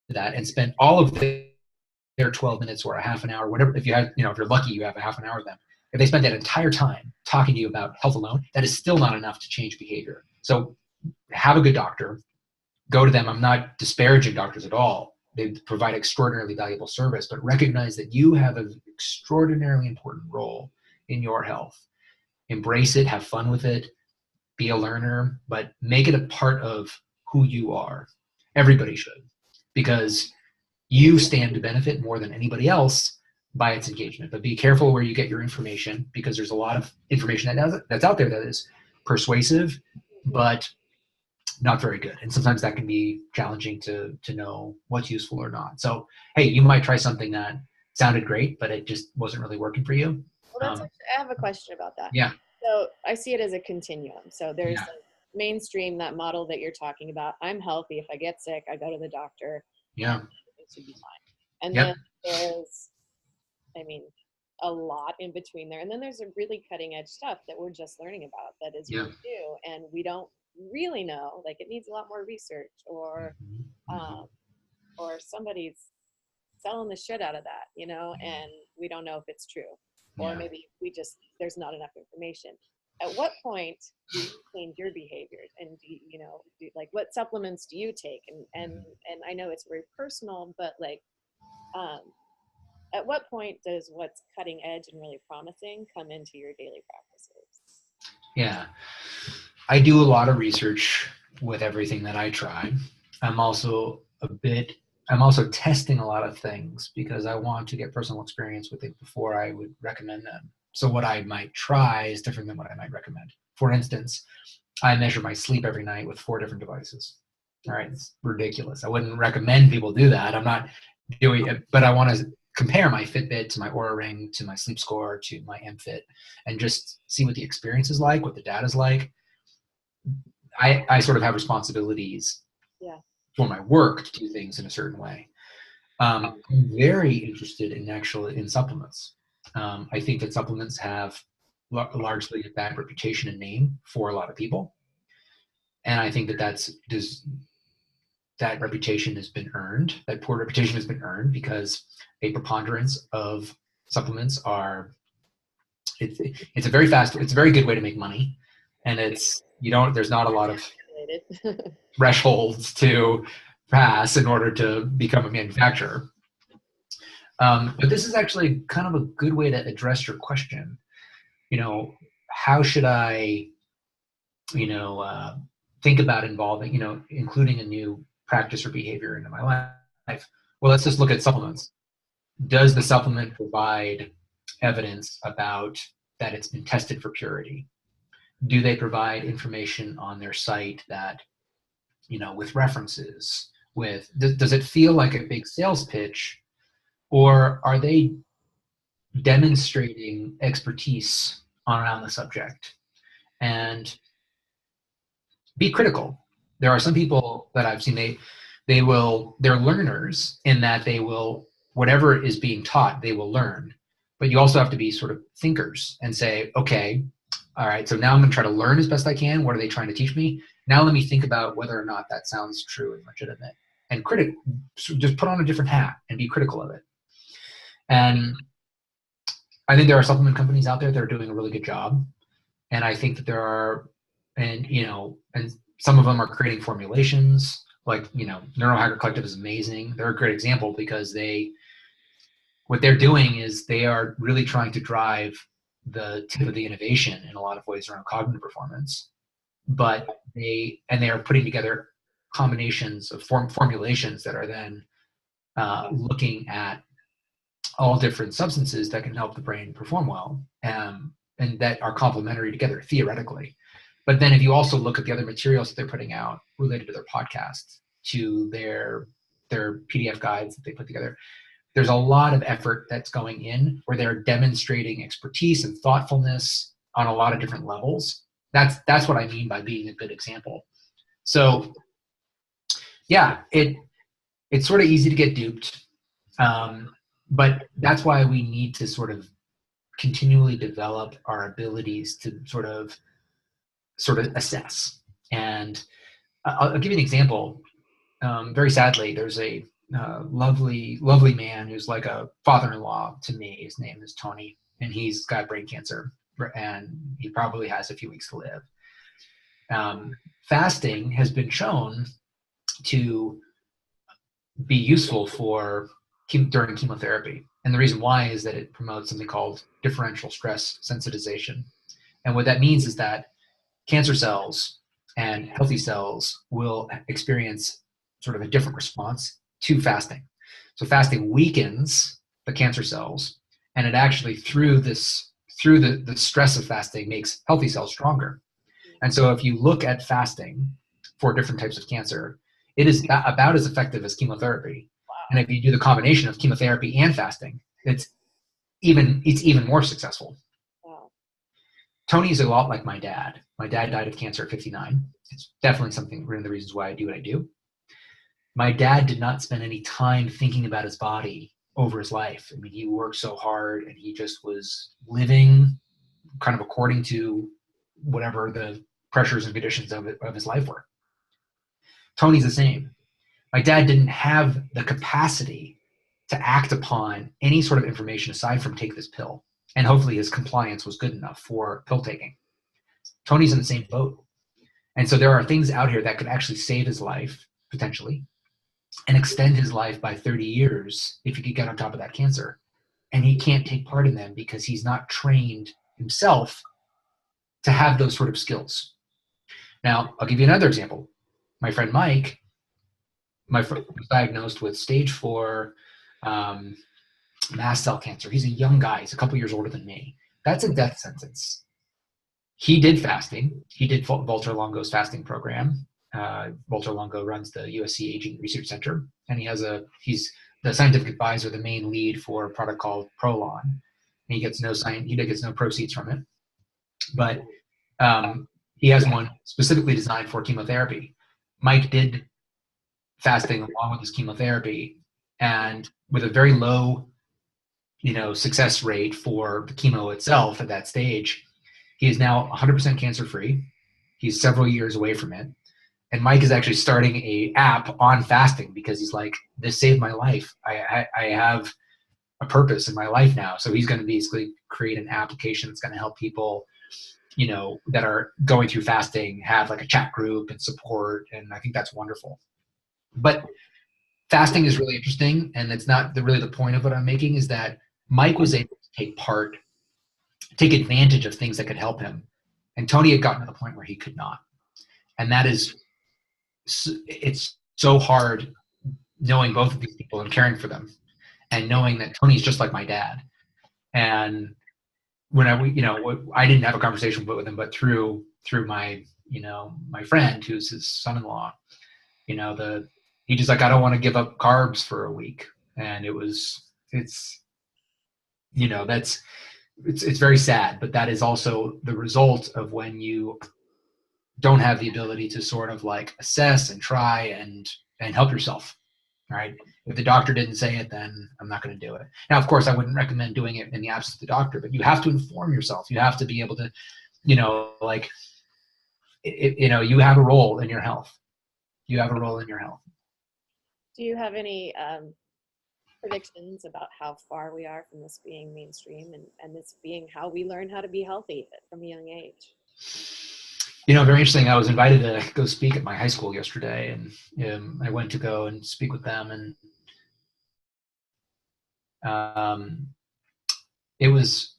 Speaker 2: that and spent all of their 12 minutes or a half an hour, whatever, if you're lucky, you have a half an hour with them. If they spent that entire time talking to you about health alone, that is still not enough to change behavior. So have a good doctor, go to them. I'm not disparaging doctors at all. They provide extraordinarily valuable service, but recognize that you have an extraordinarily important role in your health. Embrace it, have fun with it, be a learner, but make it a part of who you are. Everybody should, because you stand to benefit more than anybody else by its engagement. But be careful where you get your information, because there's a lot of information that's out there that is persuasive, but not very good. And sometimes that can be challenging to know what's useful or not. So, hey, you might try something that sounded great, but it just wasn't really working for you.
Speaker 1: Well, that's actually, I have a question about that.
Speaker 2: Yeah.
Speaker 1: So I see it as a continuum. So there's
Speaker 2: Yeah.
Speaker 1: like mainstream, that model that you're talking about. I'm healthy. If I get sick, I go to the doctor.
Speaker 2: Yeah.
Speaker 1: It should be fine. And
Speaker 2: Yep.
Speaker 1: then there's, I mean, a lot in between there. And then there's a really cutting edge stuff that we're just learning about that is really new, and we don't really know. Like, it needs a lot more research, or somebody's selling the shit out of that, and we don't know if it's true, or maybe there's not enough information. At what point do you change your behaviors, and like, what supplements do you take? And I know it's very personal, but like, at what point does what's cutting edge and really promising come into your daily practices?
Speaker 2: Yeah. I do a lot of research with everything that I try. I'm also testing a lot of things because I want to get personal experience with it before I would recommend them. So what I might try is different than what I might recommend. For instance, I measure my sleep every night with 4 different devices. All right, it's ridiculous. I wouldn't recommend people do that. I'm not doing it, but I want to compare my Fitbit to my Oura Ring to my sleep score to my MFit and just see what the experience is like, what the data is like. I sort of have responsibilities for my work to do things in a certain way. I'm very interested in supplements. I think that supplements have largely a bad reputation and name for a lot of people. And I think that reputation has been earned, that poor reputation has been earned because a preponderance of supplements it's a very good way to make money. And there's not a lot of thresholds to pass in order to become a manufacturer. But this is actually kind of a good way to address your question. How should I, think about including a new practice or behavior into my life? Well, let's just look at supplements. Does the supplement provide evidence about that it's been tested for purity? Do they provide information on their site that, with references, does it feel like a big sales pitch, or are they demonstrating expertise around the subject? And be critical. There are some people that I've seen, they're learners in that they will, whatever is being taught, they will learn. But you also have to be sort of thinkers and say, okay, all right, so now I'm going to try to learn as best I can. What are they trying to teach me? Now let me think about whether or not that sounds true and legitimate. And just put on a different hat and be critical of it. And I think there are supplement companies out there that are doing a really good job. And I think that there are, and some of them are creating formulations. Like, Neurohacker Collective is amazing. They're a great example because what they're doing is they are really trying to drive the tip of the innovation in a lot of ways around cognitive performance. But they are putting together combinations of formulations that are then looking at all different substances that can help the brain perform well, and that are complementary together theoretically. But then if you also look at the other materials that they're putting out related to their podcast, to their PDF guides that they put together, there's a lot of effort that's going in where they're demonstrating expertise and thoughtfulness on a lot of different levels. That's what I mean by being a good example. So yeah, it's sort of easy to get duped. But that's why we need to sort of continually develop our abilities to sort of assess. And I'll give you an example. Very sadly, there's a lovely man who's like a father-in-law to me. His name is Tony, and he's got brain cancer, and he probably has a few weeks to live. Fasting has been shown to be useful for during chemotherapy. And the reason why is that it promotes something called differential stress sensitization. And what that means is that cancer cells and healthy cells will experience sort of a different response to fasting. So fasting weakens the cancer cells, and it actually through the stress of fasting makes healthy cells stronger. And so if you look at fasting for different types of cancer, it is about as effective as chemotherapy. And if you do the combination of chemotherapy and fasting, it's even more successful.
Speaker 1: Wow.
Speaker 2: Tony's a lot like my dad. My dad died of cancer at 59. It's definitely one of the reasons why I do what I do. My dad did not spend any time thinking about his body over his life. I mean, he worked so hard and he just was living kind of according to whatever the pressures and conditions of his life were. Tony's the same. My dad didn't have the capacity to act upon any sort of information aside from take this pill. And hopefully his compliance was good enough for pill taking. Tony's in the same boat. And so there are things out here that could actually save his life, potentially, and extend his life by 30 years if he could get on top of that cancer. And he can't take part in them because he's not trained himself to have those sort of skills. Now, I'll give you another example. My friend Mike, was diagnosed with stage 4 mast cell cancer. He's a young guy. He's a couple years older than me. That's a death sentence. He did fasting. He did Walter Longo's fasting program. Walter Longo runs the USC Aging Research Center, and he's the scientific advisor, the main lead for a product called Prolon. And he gets no proceeds from it, but he has one specifically designed for chemotherapy. Mike did fasting along with his chemotherapy, and with a very low, success rate for the chemo itself at that stage, he is now 100% cancer-free. He's several years away from it. And Mike is actually starting a app on fasting because he's like, this saved my life. I have a purpose in my life now. So he's going to basically create an application that's going to help people, that are going through fasting have like a chat group and support. And I think that's wonderful. But fasting is really interesting. And it's not really the point of what I'm making, is that Mike was able to take advantage of things that could help him. And Tony had gotten to the point where he could not. And it's so hard knowing both of these people and caring for them, and knowing that Tony's just like my dad. And when I didn't have a conversation with him, but through my, my friend who's his son-in-law, he just like, I don't want to give up carbs for a week. And it's very sad, but that is also the result of when you don't have the ability to sort of like assess and try and help yourself, right? If the doctor didn't say it, then I'm not going to do it. Now, of course, I wouldn't recommend doing it in the absence of the doctor, but you have to inform yourself. You have to be able to, you have a role in your health. You have a role in your health.
Speaker 1: Do you have any predictions about how far we are from this being mainstream and this being how we learn how to be healthy from a young age?
Speaker 2: Very interesting. I was invited to go speak at my high school yesterday, and I went to go and speak with them, and it was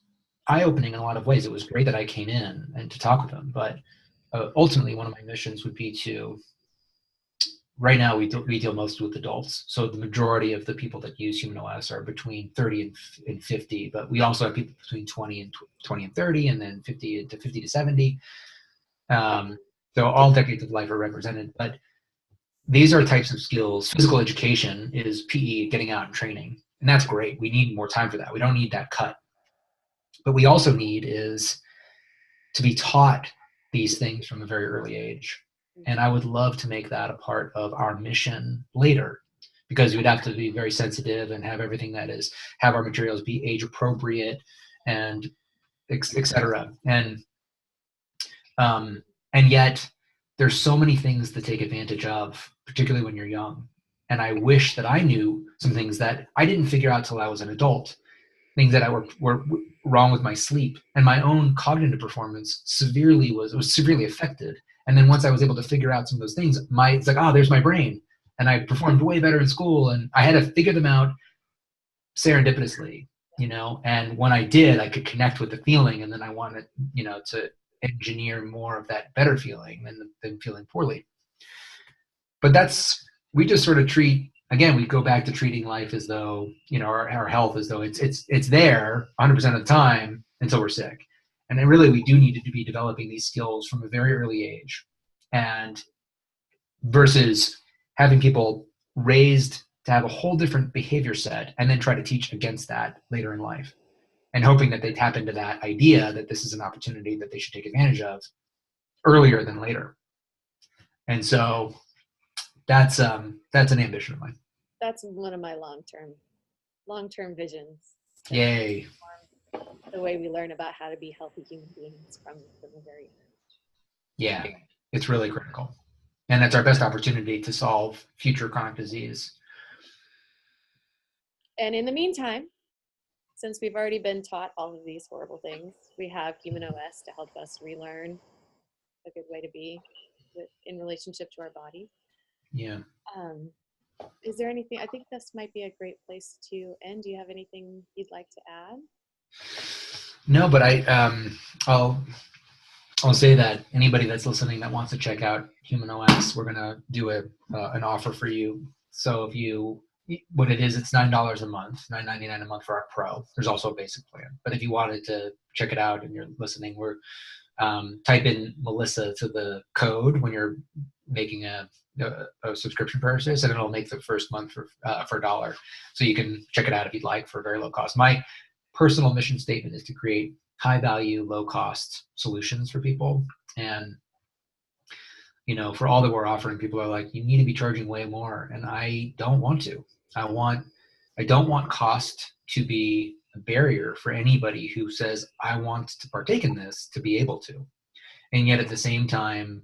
Speaker 2: eye-opening in a lot of ways. It was great that I came in and to talk with them, but ultimately one of my missions would be to, right now we deal mostly with adults, so the majority of the people that use Human OS are between 30 and 50, but we also have people between 20 and 30, and then 50 to 70. So all decades of life are represented, but these are types of skills. Physical education is PE, getting out and training, and that's great. We need more time for that. We don't need that cut. But we also need is to be taught these things from a very early age. And I would love to make that a part of our mission later, because we'd have to be very sensitive and have everything have our materials be age appropriate and et cetera. And yet there's so many things to take advantage of, particularly when you're young. And I wish that I knew some things that I didn't figure out till I was an adult, things that were wrong with my sleep, and my own cognitive performance was severely affected. And then once I was able to figure out some of those things, it's like, oh, there's my brain. and I performed way better in school, and I had to figure them out serendipitously, and when I did, I could connect with the feeling, and then I wanted, to engineer more of that better feeling than feeling poorly. But we just sort of treat, again, we go back to treating life as though, our health as though it's there 100% of the time until we're sick. And then really we do need to be developing these skills from a very early age, and versus having people raised to have a whole different behavior set and then try to teach against that later in life, and hoping that they tap into that idea that this is an opportunity that they should take advantage of earlier than later. And so that's an ambition of mine.
Speaker 1: That's one of my long-term visions.
Speaker 2: Yay.
Speaker 1: The way we learn about how to be healthy human beings from a very young age.
Speaker 2: Yeah, it's really critical. And that's our best opportunity to solve future chronic disease.
Speaker 1: And in the meantime, since we've already been taught all of these horrible things, we have Human OS to help us relearn a good way to be in relationship to our body.
Speaker 2: Yeah.
Speaker 1: Is there anything, I think this might be a great place to end. Do you have anything you'd like to add?
Speaker 2: No, but I'll say that anybody that's listening that wants to check out Human OS, we're going to do an offer for you. So what it is, it's $9 a month, $9.99 a month for our Pro. There's also a basic plan. But if you wanted to check it out and you're listening, we're type in Melissa to the code when you're making a subscription purchase, and it'll make the first month for $1. So you can check it out if you'd like for a very low cost. My personal mission statement is to create high value, low cost solutions for people. And, for all that we're offering, people are like, you need to be charging way more. And I don't want to. I don't want cost to be a barrier for anybody who says, I want to partake in this to be able to. And yet at the same time,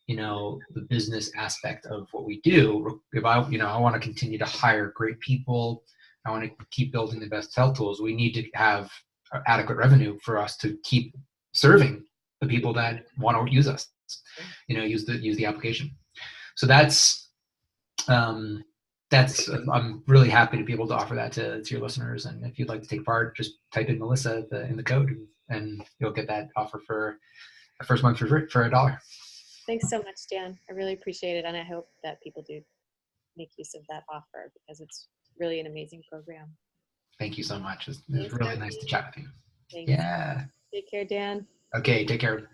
Speaker 2: the business aspect of what we do, if I want to continue to hire great people, I want to keep building the best health tools, we need to have adequate revenue for us to keep serving the people that want to use us, use the application. So I'm really happy to be able to offer that to your listeners. And if you'd like to take part, just type in Melissa in the code, and you'll get that offer for the first month for $1.
Speaker 1: Thanks so much, Dan. I really appreciate it. And I hope that people do make use of that offer, because it's really an amazing program.
Speaker 2: Thank you so much. It's really nice to chat with you.
Speaker 1: Thanks.
Speaker 2: Yeah.
Speaker 1: Take care, Dan.
Speaker 2: Okay, take care.